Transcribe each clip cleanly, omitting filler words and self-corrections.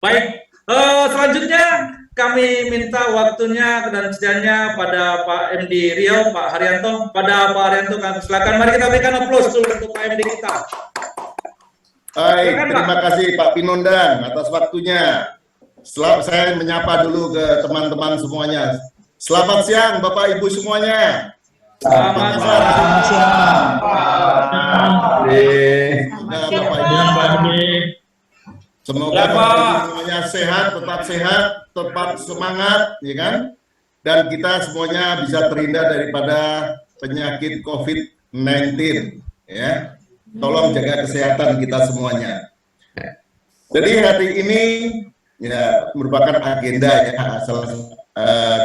Baik, selanjutnya kami minta waktunya dan sedianya pada Pak MD Riau, Pak Haryanto. Pada Pak Haryanto, kami silakan. Mari kita berikan aplaus dulu untuk Pak MD kita. Baik, terima kasih Pak Pinondang atas waktunya. Saya menyapa dulu ke teman-teman semuanya. Selamat siang Bapak Ibu semuanya. Selamat siang. Semoga semuanya sehat, tetap semangat, ya kan? Dan kita semuanya bisa terhindar daripada penyakit COVID-19, ya. Tolong jaga kesehatan kita semuanya. Jadi hari ini ya merupakan agenda ya,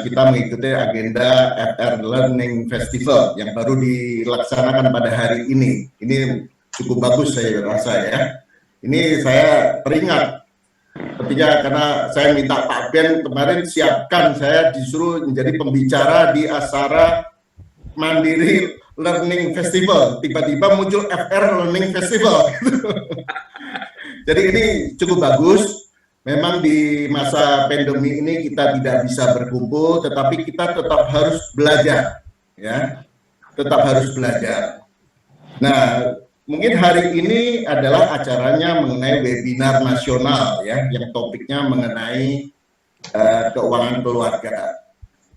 kita mengikuti agenda FR Learning Festival yang baru dilaksanakan pada hari ini. Ini cukup bagus saya rasa ya. Ini saya teringat ketika karena saya minta Pak Ben kemarin siapkan, saya disuruh menjadi pembicara di acara Mandiri Learning Festival, tiba-tiba muncul FR Learning Festival. Jadi ini cukup bagus. Memang di masa pandemi ini kita tidak bisa berkumpul, tetapi kita tetap harus belajar, ya, tetap harus belajar. Nah, mungkin hari ini adalah acaranya mengenai webinar nasional, ya, yang topiknya mengenai keuangan keluarga.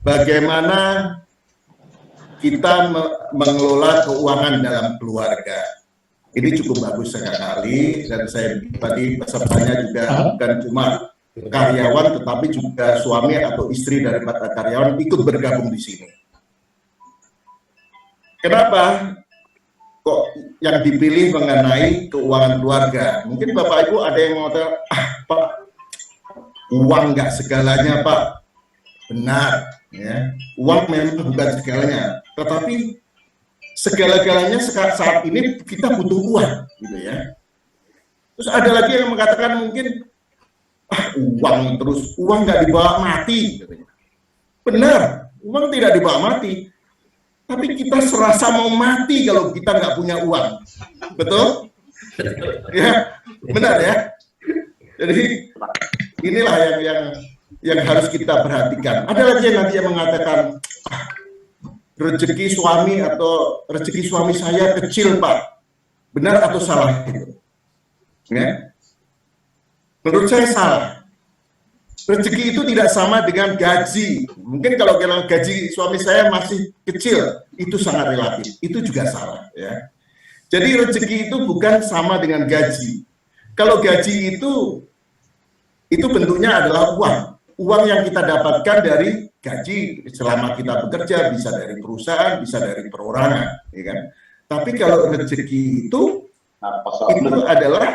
Bagaimana kita mengelola keuangan dalam keluarga. Ini cukup bagus sekali, dan saya tadi pesertanya juga bukan cuma karyawan, tetapi juga suami atau istri daripada karyawan ikut bergabung di sini. Kenapa kok yang dipilih mengenai keuangan keluarga? Mungkin Bapak Ibu ada yang mau tahu, Pak, uang nggak segalanya Pak. Benar, ya. Uang memang bukan segalanya, tetapi segala-galanya saat ini kita butuh uang, gitu ya. Terus ada lagi yang mengatakan mungkin uang terus, uang nggak dibawa mati, katanya. Benar, uang tidak dibawa mati, tapi kita serasa mau mati kalau kita nggak punya uang, betul? Ya, benar ya. Jadi inilah yang harus kita perhatikan. Ada lagi yang nanti yang mengatakan rezeki suami atau rezeki suami saya kecil Pak, benar atau salah itu? Ya? Menurut saya salah. Rezeki itu tidak sama dengan gaji. Mungkin kalau gaji suami saya masih kecil, itu sangat relatif. Itu juga salah. Ya. Jadi rezeki itu bukan sama dengan gaji. Kalau gaji itu bentuknya adalah uang. Uang yang kita dapatkan dari gaji selama kita bekerja, bisa dari perusahaan, bisa dari perorangan, ya kan? Tapi kalau rezeki itu adalah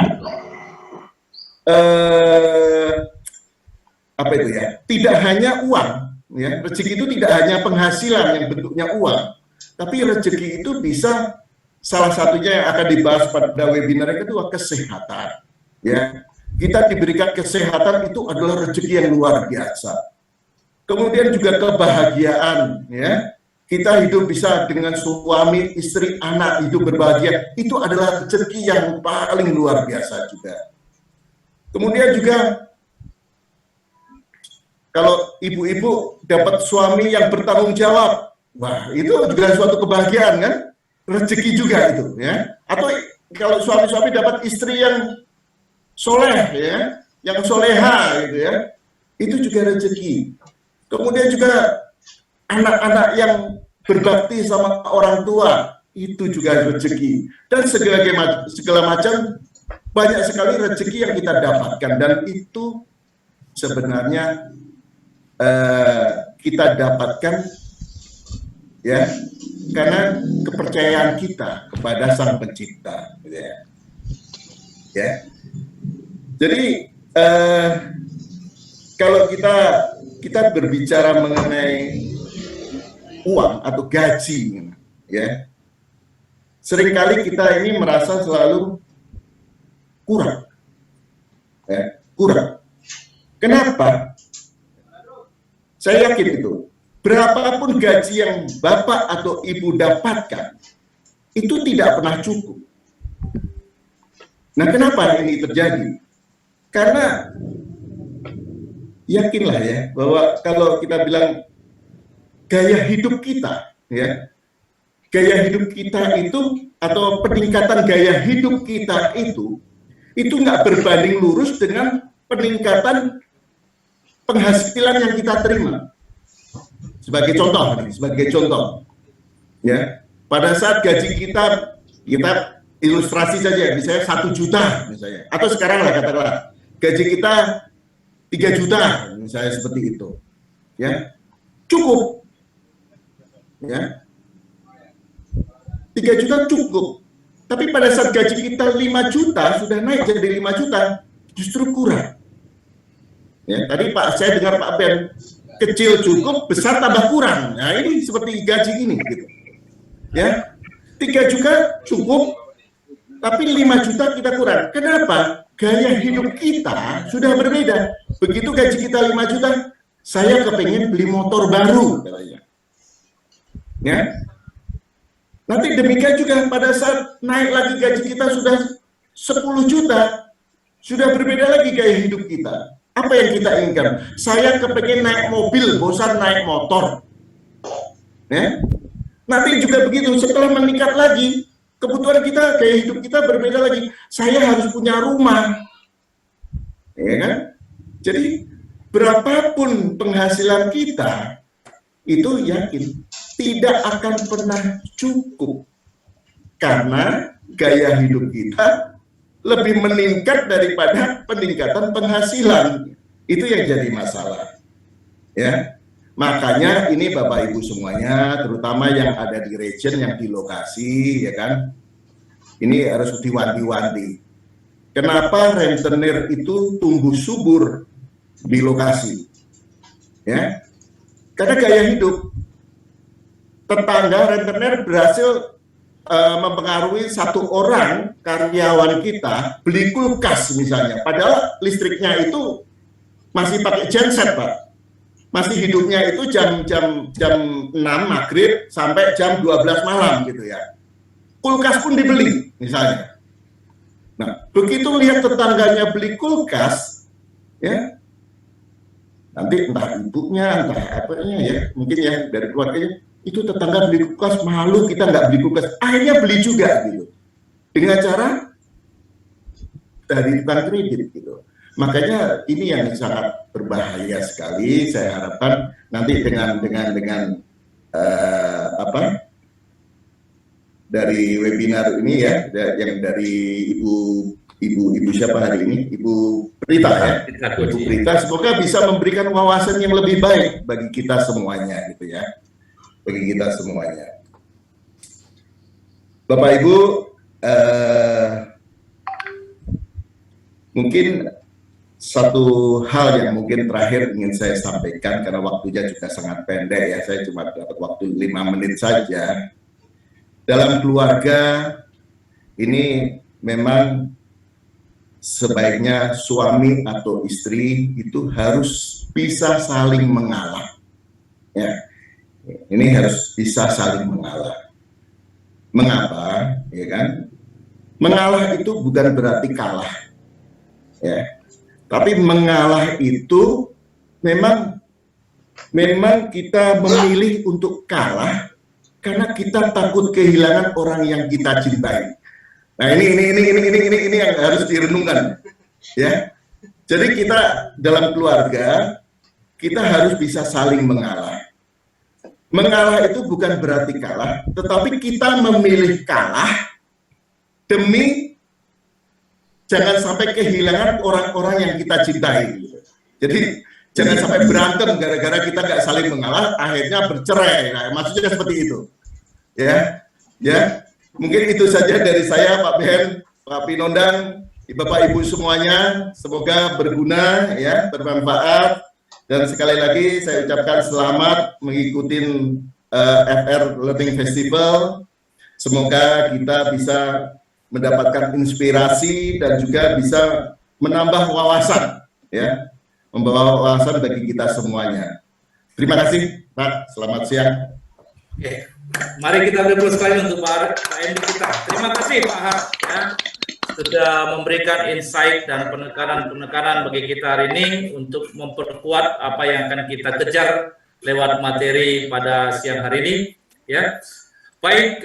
apa itu ya? Tidak hanya uang, ya. Rezeki itu tidak hanya penghasilan yang bentuknya uang, tapi rezeki itu bisa salah satunya yang akan dibahas pada webinar yang kedua, kesehatan, ya. Kita diberikan kesehatan itu adalah rezeki yang luar biasa. Kemudian juga kebahagiaan, ya. Kita hidup bisa dengan suami, istri, anak, hidup berbahagia. Itu adalah rezeki yang paling luar biasa juga. Kemudian juga kalau ibu-ibu dapat suami yang bertanggung jawab, wah itu juga suatu kebahagiaan kan? Rezeki juga itu, ya. Atau kalau suami-suami dapat istri yang soleh, ya, yang soleha, gitu ya, itu juga rezeki. Kemudian juga anak-anak yang berbakti sama orang tua, itu juga rezeki. Dan segala macam banyak sekali rezeki yang kita dapatkan, dan itu sebenarnya kita dapatkan, ya, karena kepercayaan kita kepada Sang Pencipta, gitu ya. Ya. Jadi kalau kita berbicara mengenai uang atau gaji, ya, seringkali kita ini merasa selalu kurang, ya, kurang. Kenapa? Saya yakin itu, berapapun gaji yang Bapak atau Ibu dapatkan, itu tidak pernah cukup. Nah, kenapa ini terjadi? Karena yakinlah ya bahwa kalau kita bilang gaya hidup kita, ya, gaya hidup kita itu atau peningkatan gaya hidup kita itu nggak berbanding lurus dengan peningkatan penghasilan yang kita terima. Sebagai contoh, ya, pada saat gaji kita ilustrasi saja, misalnya 1 juta misalnya, atau sekarang lah katakanlah gaji kita 3 juta misalnya seperti itu, ya, cukup, ya, 3 juta cukup. Tapi pada saat gaji kita 5 juta sudah naik jadi 5 juta, justru kurang. Ya, tadi saya dengar Pak Ben, kecil cukup, besar tambah kurang. Nah ini seperti gaji ini, gitu. Ya, 3 juta cukup, tapi 5 juta kita kurang. Kenapa? Gaya hidup kita sudah berbeda. Begitu gaji kita 5 juta, saya kepengen beli motor baru, katanya. Ya. Nanti demikian juga pada saat naik lagi gaji kita sudah 10 juta, sudah berbeda lagi gaya hidup kita. Apa yang kita inginkan? Saya kepengen naik mobil, bosan naik motor. Ya. Nanti juga begitu, setelah meningkat lagi, kebutuhan kita, gaya hidup kita berbeda lagi. Saya harus punya rumah. Ya kan? Jadi, berapapun penghasilan kita, itu yakin tidak akan pernah cukup. Karena gaya hidup kita lebih meningkat daripada peningkatan penghasilan. Itu yang jadi masalah. Ya. Makanya ini Bapak Ibu semuanya, terutama yang ada di region, yang di lokasi, ya kan, ini harus diwanti-wanti. Kenapa rentenir itu tumbuh subur di lokasi? Ya, karena gaya hidup. Tetangga rentenir berhasil mempengaruhi 1 orang karyawan kita beli kulkas misalnya, padahal listriknya itu masih pakai genset, Pak. Masih hidupnya itu jam 6 maghrib sampai jam 12 malam gitu ya. Kulkas pun dibeli misalnya. Nah, begitu lihat tetangganya beli kulkas, ya, nanti entah ibunya, entah apanya ya, mungkin ya dari keluarganya, itu tetangga beli kulkas, malu kita nggak beli kulkas, akhirnya beli juga gitu, dengan cara dari tukang kredit gitu. Makanya ini yang sangat berbahaya sekali. Saya harapkan nanti dengan dari webinar ini ya, yang dari ibu siapa hari ini, Ibu Prita ya, Ibu Prita, semoga bisa memberikan wawasan yang lebih baik bagi kita semuanya gitu ya, bagi kita semuanya. Bapak Ibu, mungkin satu hal yang mungkin terakhir ingin saya sampaikan, karena waktunya juga sangat pendek ya, saya cuma dapat waktu 5 menit saja. Dalam keluarga ini memang sebaiknya suami atau istri itu harus bisa saling mengalah. Ya, ini harus bisa saling mengalah. Mengapa? Ya kan? Mengalah itu bukan berarti kalah. Ya. Tapi mengalah itu memang kita memilih untuk kalah karena kita takut kehilangan orang yang kita cintai. Nah, ini yang harus direnungkan, ya. Jadi kita dalam keluarga kita harus bisa saling mengalah. Mengalah itu bukan berarti kalah, tetapi kita memilih kalah demi jangan sampai kehilangan orang-orang yang kita cintai. Jadi jangan sampai berantem gara-gara kita nggak saling mengalah, akhirnya bercerai. Nah, maksudnya seperti itu. Ya, ya. Mungkin itu saja dari saya, Pak Ben, Pak Pinondang, Bapak Ibu semuanya. Semoga berguna, ya, bermanfaat. Dan sekali lagi saya ucapkan selamat mengikuti FR Learning Festival. Semoga kita bisa mendapatkan inspirasi dan juga bisa menambah wawasan, ya, membawa wawasan bagi kita semuanya. Terima kasih, Pak. Selamat siang. Oke, mari kita beri sekali untuk Pak MD kita. Terima kasih Pak Har. Ya. sudah memberikan insight dan penekanan-penekanan bagi kita hari ini untuk memperkuat apa yang akan kita kejar lewat materi pada siang hari ini. Ya, baik,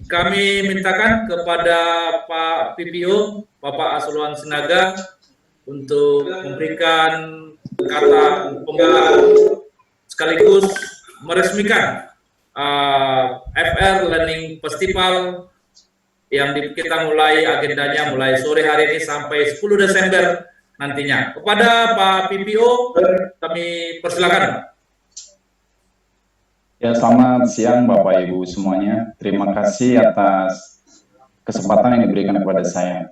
kami mintakan kepada Pak PPO, Bapak Asoluan Sinaga, untuk memberikan kata pembukaan sekaligus meresmikan FR Learning Festival yang kita mulai agendanya mulai sore hari ini sampai 10 Desember nantinya. Kepada Pak PPO, kami persilakan. Ya, selamat siang Bapak Ibu semuanya. Terima kasih atas kesempatan yang diberikan kepada saya.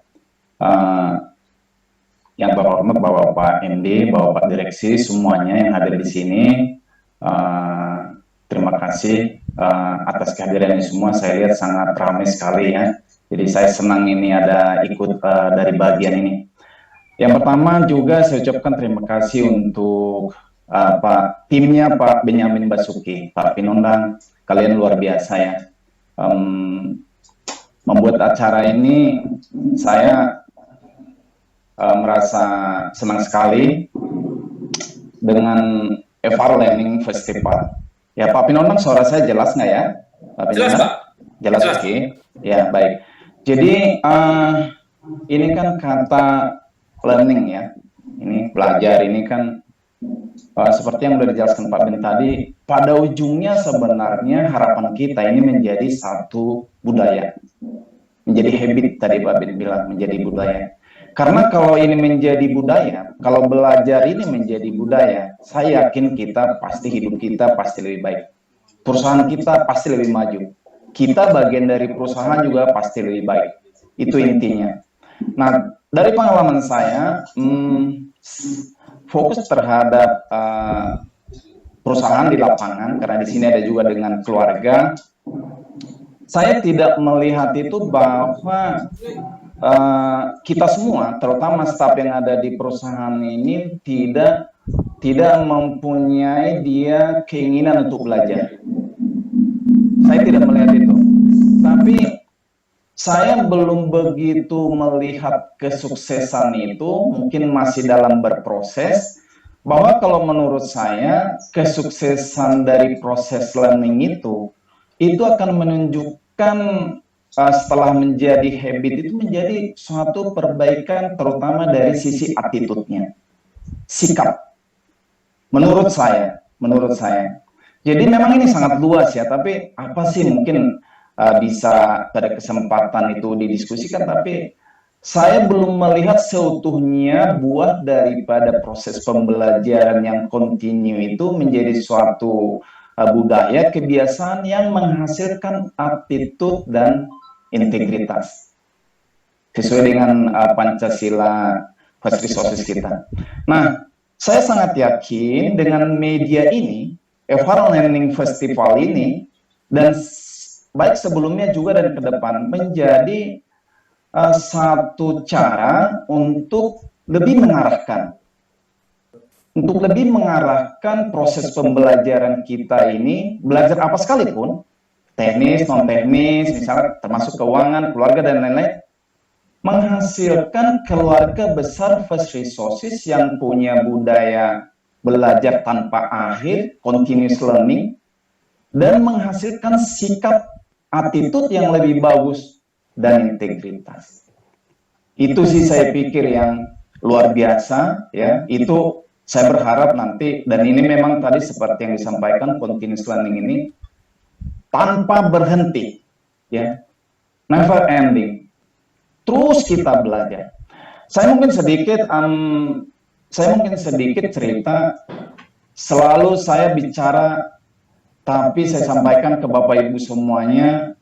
Yang terhormat Bapak MD, Bapak Direksi, semuanya yang hadir di sini. Terima kasih atas kehadirannya semua. Saya lihat sangat ramai sekali ya. Jadi saya senang ini ada ikut dari bagian ini. Yang pertama juga saya ucapkan terima kasih untuk timnya Pak Benyamin Basuki, Pak Pinondang, kalian luar biasa ya. Membuat acara ini saya merasa senang sekali dengan FR Learning Festival. Ya Pak Pinondang, suara saya jelas nggak ya? Pak Jelas Pak. Jelas, oke. Okay. Ya baik. Jadi ini kan kata learning ya. Ini belajar ini kan seperti yang sudah dijelaskan Pak Ben tadi, pada ujungnya sebenarnya harapan kita ini menjadi satu budaya, menjadi habit tadi Pak Ben bilang, menjadi budaya. Karena kalau ini menjadi budaya, kalau belajar ini menjadi budaya, saya yakin kita pasti hidup kita pasti lebih baik, perusahaan kita pasti lebih maju, kita bagian dari perusahaan juga pasti lebih baik. Itu intinya. Nah, dari pengalaman saya, fokus terhadap perusahaan di lapangan, karena di sini ada juga dengan keluarga. Saya tidak melihat itu bahwa kita semua, terutama staf yang ada di perusahaan ini tidak mempunyai dia keinginan untuk belajar. Saya tidak melihat itu. Tapi saya belum begitu melihat kesuksesan itu, mungkin masih dalam berproses, bahwa kalau menurut saya, kesuksesan dari proses learning itu akan menunjukkan setelah menjadi habit itu menjadi suatu perbaikan terutama dari sisi attitude-nya, sikap. Menurut saya. Jadi memang ini sangat luas ya, tapi apa sih mungkin bisa pada kesempatan itu didiskusikan, tapi saya belum melihat seutuhnya buah daripada proses pembelajaran yang kontinu itu menjadi suatu budaya, kebiasaan yang menghasilkan attitude dan integritas sesuai dengan Pancasila First Resources kita. Nah, saya sangat yakin dengan media ini, FR Learning Festival ini, dan baik sebelumnya juga dan ke depan menjadi satu cara untuk lebih mengarahkan proses pembelajaran kita ini, belajar apa sekalipun, teknis, non-teknis, misalnya termasuk keuangan, keluarga dan lain-lain, menghasilkan keluarga besar First Resources yang punya budaya belajar tanpa akhir, continuous learning, dan menghasilkan sikap attitude yang lebih bagus dan integritas. Itu sih saya pikir yang luar biasa ya. Itu saya berharap nanti, dan ini memang tadi seperti yang disampaikan, continuous learning ini tanpa berhenti ya, never ending, terus kita belajar. Saya mungkin sedikit cerita. Selalu saya bicara, tapi saya sampaikan ke Bapak Ibu semuanya,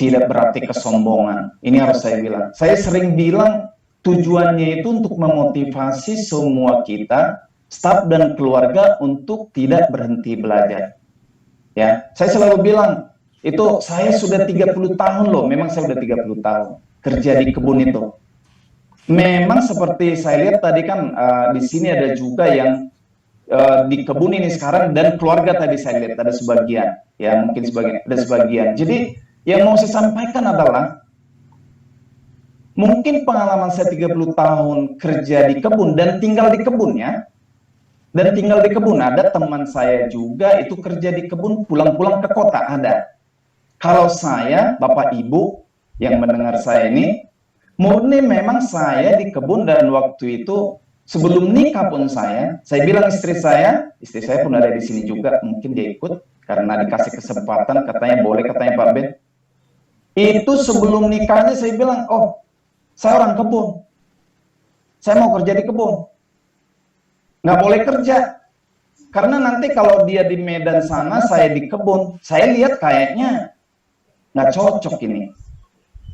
tidak berarti kesombongan. Ini harus saya bilang. Saya sering bilang tujuannya itu untuk memotivasi semua kita, staf dan keluarga untuk tidak berhenti belajar. Ya, saya selalu bilang, itu saya sudah 30 tahun loh, memang saya sudah 30 tahun kerja di kebun itu. Memang seperti saya lihat tadi kan di sini ada juga yang di kebun ini sekarang, dan keluarga tadi saya lihat ada sebagian, ya mungkin ada sebagian. Jadi yang mau saya sampaikan adalah mungkin pengalaman saya 30 tahun kerja di kebun dan tinggal di kebun ya. Dan tinggal di kebun, ada teman saya juga itu kerja di kebun, pulang-pulang ke kota ada. Kalau saya, Bapak Ibu yang mendengar saya ini, murni memang saya di kebun dan waktu itu sebelum nikah pun saya bilang istri saya pun ada di sini juga, mungkin dia ikut karena dikasih kesempatan, katanya boleh, katanya Pak Ben. Itu sebelum nikahnya saya bilang, oh saya orang kebun, saya mau kerja di kebun. Nggak boleh kerja, karena nanti kalau dia di Medan sana, saya di kebun, saya lihat kayaknya nggak cocok ini.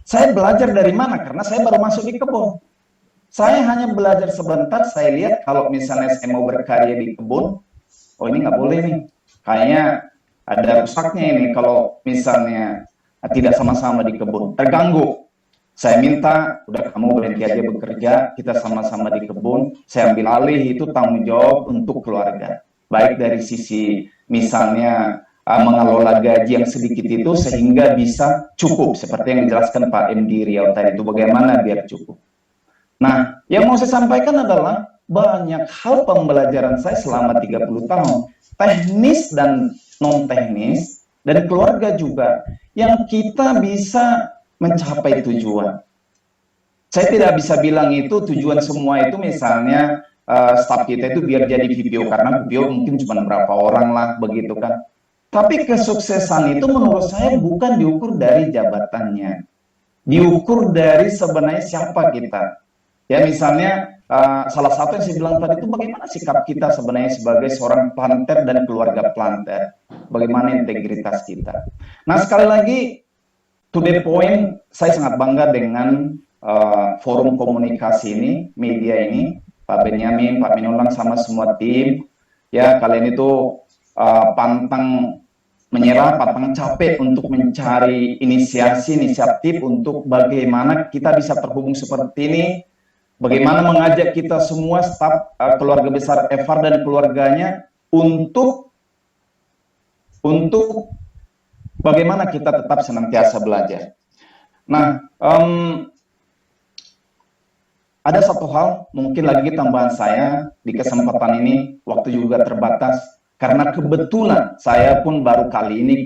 Saya belajar dari mana? Karena saya baru masuk di kebun. Saya hanya belajar sebentar, saya lihat kalau misalnya saya mau berkarya di kebun, oh ini nggak boleh nih, kayaknya ada rusaknya ini kalau misalnya tidak sama-sama di kebun, terganggu. Saya minta, udah kamu berhenti aja bekerja, kita sama-sama di kebun, saya ambil alih itu tanggung jawab untuk keluarga. Baik dari sisi misalnya mengelola gaji yang sedikit itu sehingga bisa cukup, seperti yang dijelaskan Pak MD Riau tadi itu, bagaimana biar cukup. Nah, yang mau saya sampaikan adalah banyak hal pembelajaran saya selama 30 tahun, teknis dan non-teknis, dan keluarga juga, yang kita bisa mencapai tujuan. Saya tidak bisa bilang itu tujuan semua itu misalnya staf kita itu biar jadi VPO, karena VPO mungkin cuma berapa orang lah begitu kan. Tapi kesuksesan itu menurut saya bukan diukur dari jabatannya, diukur dari sebenarnya siapa kita. Ya misalnya salah satu yang saya bilang tadi itu bagaimana sikap kita sebenarnya sebagai seorang planter dan keluarga planter, bagaimana integritas kita. Nah sekali lagi, to the point, saya sangat bangga dengan forum komunikasi ini, media ini, Pak Benyamin, Pak Minulang, sama semua tim. Ya, kalian itu pantang menyerah, pantang capek untuk mencari inisiatif untuk bagaimana kita bisa terhubung seperti ini, bagaimana mengajak kita semua staf keluarga besar Evar dan keluarganya untuk bagaimana kita tetap senantiasa belajar. Nah, ada satu hal, mungkin lagi tambahan saya di kesempatan ini, waktu juga terbatas, karena kebetulan saya pun baru kali ini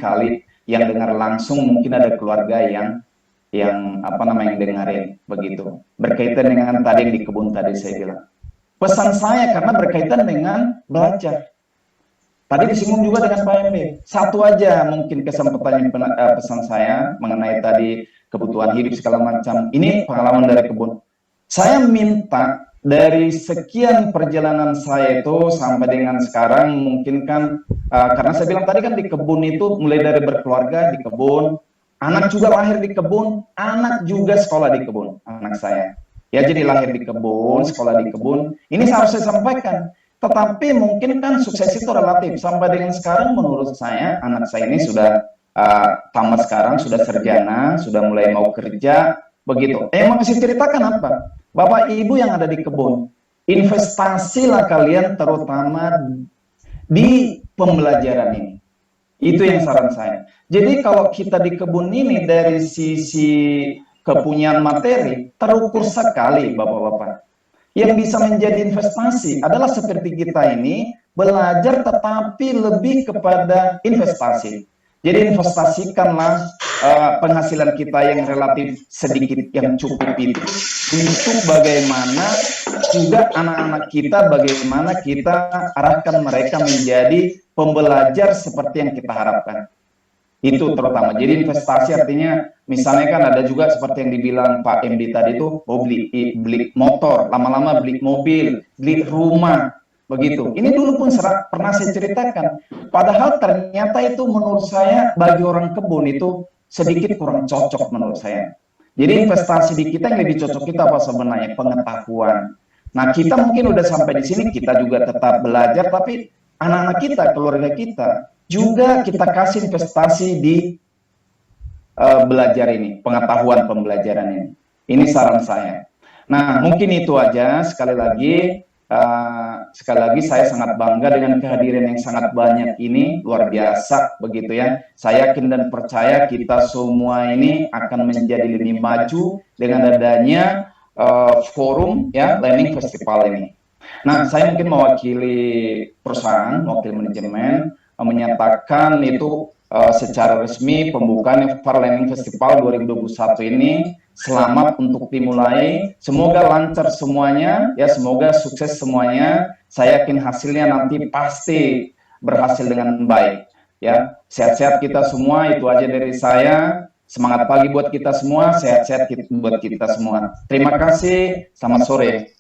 yang dengar langsung, mungkin ada keluarga yang dengerin begitu. Berkaitan dengan tadi yang di kebun tadi saya bilang. Pesan saya karena berkaitan dengan belajar. Tadi disinggung juga dengan Pak MB. Satu aja mungkin kesempatan yang pesan saya mengenai tadi kebutuhan hidup segala macam. Ini pengalaman dari kebun. Saya minta dari sekian perjalanan saya itu sampai dengan sekarang, mungkin kan karena saya bilang tadi kan di kebun itu mulai dari berkeluarga di kebun, anak juga lahir di kebun, anak juga sekolah di kebun, anak saya. Ya jadi lahir di kebun, sekolah di kebun. Ini harus saya sampaikan. Tetapi mungkin kan sukses itu relatif. Sampai dengan sekarang menurut saya, anak saya ini sudah tamat sekarang, sudah sarjana, sudah mulai mau kerja, begitu. Yang mau saya ceritakan apa? Bapak Ibu yang ada di kebun, investasilah kalian terutama di pembelajaran ini. Itu yang saran saya. Jadi kalau kita di kebun ini dari sisi kepunyaan materi, terukur sekali Bapak-Bapak. Yang bisa menjadi investasi adalah seperti kita ini belajar tetapi lebih kepada investasi. Jadi investasikanlah penghasilan kita yang relatif sedikit yang cukup itu untuk bagaimana juga anak-anak kita, bagaimana kita arahkan mereka menjadi pembelajar seperti yang kita harapkan. Itu terutama. Jadi investasi artinya misalnya kan ada juga seperti yang dibilang Pak MD tadi itu, oh beli motor, lama-lama beli mobil, beli rumah, begitu. Ini dulu pun pernah saya ceritakan. Padahal ternyata itu menurut saya bagi orang kebun itu sedikit kurang cocok menurut saya. Jadi investasi di kita yang lebih cocok kita apa sebenarnya? Pengetahuan. Nah kita mungkin udah sampai di sini, kita juga tetap belajar, tapi anak-anak kita, keluarga kita, juga kita kasih investasi di belajar ini, pengetahuan pembelajaran ini. Ini saran saya. Nah, mungkin itu aja. Sekali lagi, sekali lagi saya sangat bangga dengan kehadiran yang sangat banyak ini, luar biasa begitu ya. Saya yakin dan percaya kita semua ini akan menjadi lebih maju dengan adanya forum ya Learning Festival ini. Nah, saya mungkin mewakili perusahaan, mewakili manajemen, menyatakan itu secara resmi pembukaan Far Learning Festival 2021 ini selamat untuk dimulai. Semoga lancar semuanya, ya semoga sukses semuanya. Saya yakin hasilnya nanti pasti berhasil dengan baik. Ya, sehat-sehat kita semua. Itu aja dari saya. Semangat pagi buat kita semua, sehat-sehat buat kita semua. Terima kasih. Selamat sore.